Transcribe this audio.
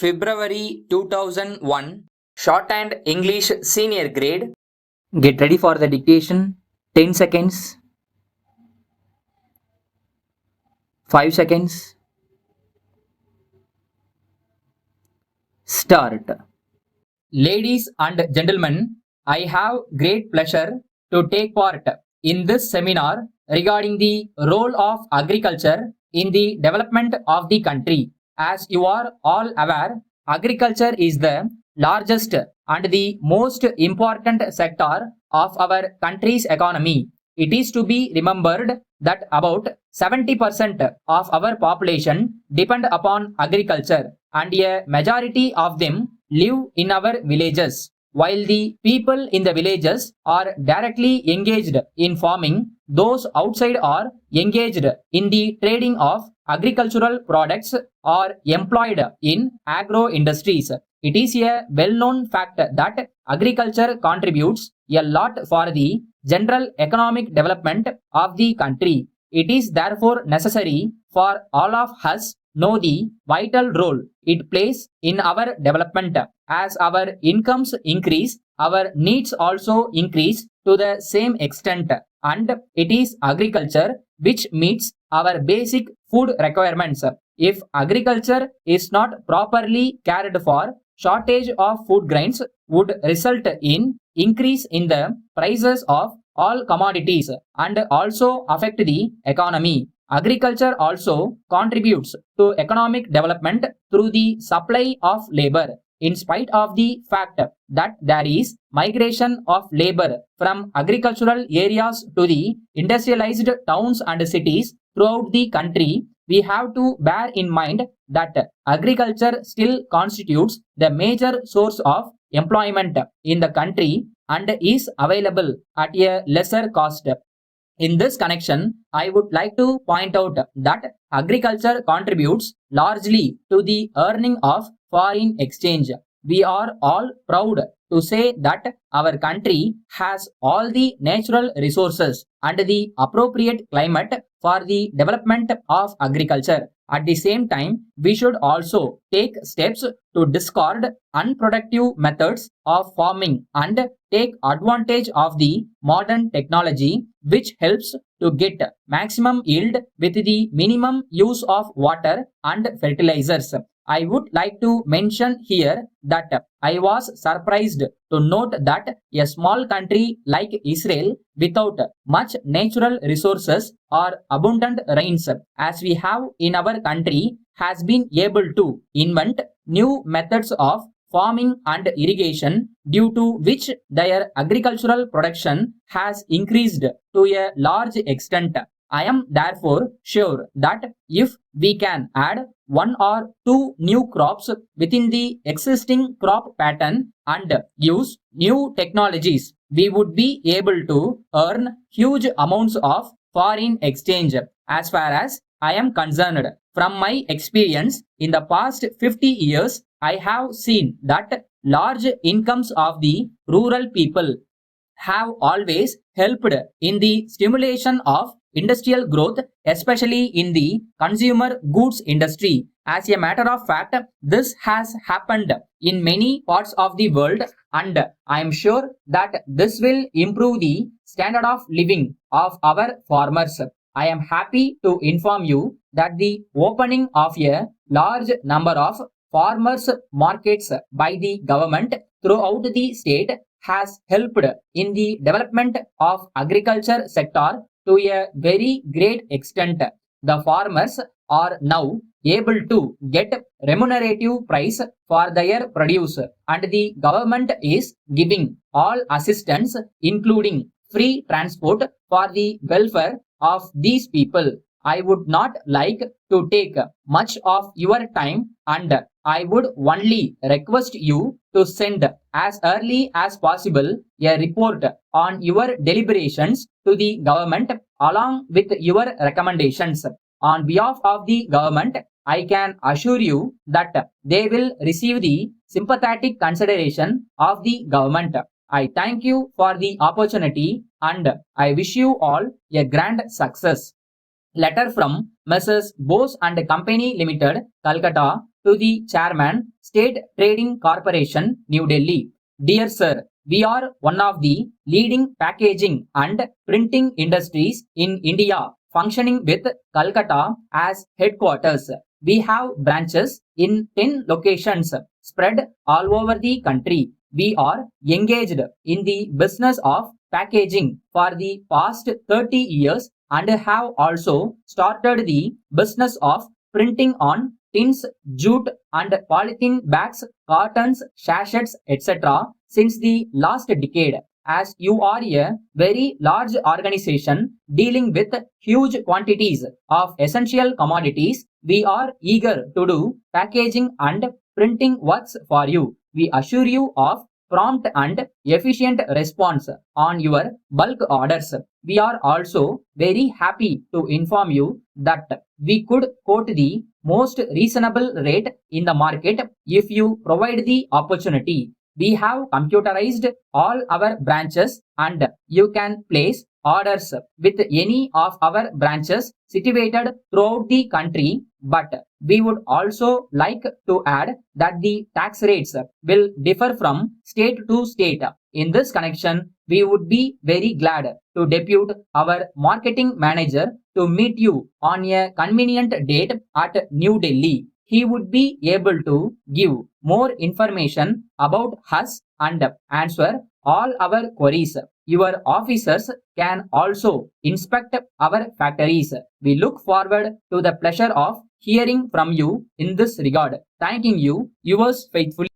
February 2001, Shorthand English Senior Grade. Get ready for the dictation. 10 seconds. 5 seconds. Start. Ladies and gentlemen, I have great pleasure to take part in this seminar regarding the role of agriculture in the development of the country. As you are all aware, agriculture is the largest and the most important sector of our country's economy. It is to be remembered that about 70% of our population depend upon agriculture, and a majority of them live in our villages. While the people in the villages are directly engaged in farming, those outside are engaged in the trading of agricultural products or employed in agro industries. It is a well-known fact that agriculture contributes a lot for the general economic development of the country. It is therefore necessary for all of us know the vital role it plays in our development. As our incomes increase, our needs also increase to the same extent, and it is agriculture which meets our basic food requirements. If agriculture is not properly cared for, shortage of food grains would result in increase in the prices of all commodities and also affect the economy. Agriculture also contributes to economic development through the supply of labor. In spite of the fact that there is migration of labor from agricultural areas to the industrialized towns and cities throughout the country, we have to bear in mind that agriculture still constitutes the major source of employment in the country and is available at a lesser cost. In this connection, I would like to point out that agriculture contributes largely to the earning of foreign exchange. We are all proud to say that our country has all the natural resources and the appropriate climate for the development of agriculture. At the same time, we should also take steps to discard unproductive methods of farming and take advantage of the modern technology which helps to get maximum yield with the minimum use of water and fertilizers. I would like to mention here that I was surprised to note that a small country like Israel, without much natural resources or abundant rains as we have in our country, has been able to invent new methods of farming and irrigation, due to which their agricultural production has increased to a large extent. I am therefore sure that if we can add one or two new crops within the existing crop pattern and use new technologies, we would be able to earn huge amounts of foreign exchange. As far as I am concerned, from my experience in the past 50 years, I have seen that large incomes of the rural people have always helped in the stimulation of industrial growth, especially in the consumer goods industry. As a matter of fact, this has happened in many parts of the world, and I am sure that this will improve the standard of living of our farmers. I am happy to inform you that the opening of a large number of farmers markets by the government throughout the state has helped in the development of agriculture sector to a very great extent. The farmers are now able to get remunerative price for their produce, and the government is giving all assistance including free transport for the welfare of these people. I would not like to take much of your time, and I would only request you to send as early as possible a report on your deliberations to the government along with your recommendations. On behalf of the government, I can assure you that they will receive the sympathetic consideration of the government. I thank you for the opportunity and I wish you all a grand success. Letter from Messrs. Bose and Company Limited, Calcutta, to the Chairman, State Trading Corporation, New Delhi. Dear Sir, we are one of the leading packaging and printing industries in India, functioning with Calcutta as headquarters. We have branches in 10 locations spread all over the country. We are engaged in the business of packaging for the past 30 years and have also started the business of printing on tins, jute and polythene bags, cartons, sachets, etc. since the last decade. As you are a very large organization dealing with huge quantities of essential commodities, we are eager to do packaging and printing works for you. We assure you of prompt and efficient response on your bulk orders. We are also very happy to inform you that we could quote the most reasonable rate in the market if you provide the opportunity. We have computerized all our branches and you can place orders with any of our branches situated throughout the country, but we would also like to add that the tax rates will differ from state to state. In this connection, we would be very glad to depute our marketing manager to meet you on a convenient date at New Delhi. He would be able to give more information about us and answer all our queries. Your officers can also inspect our factories. We look forward to the pleasure of hearing from you in this regard. Thanking you, yours faithfully.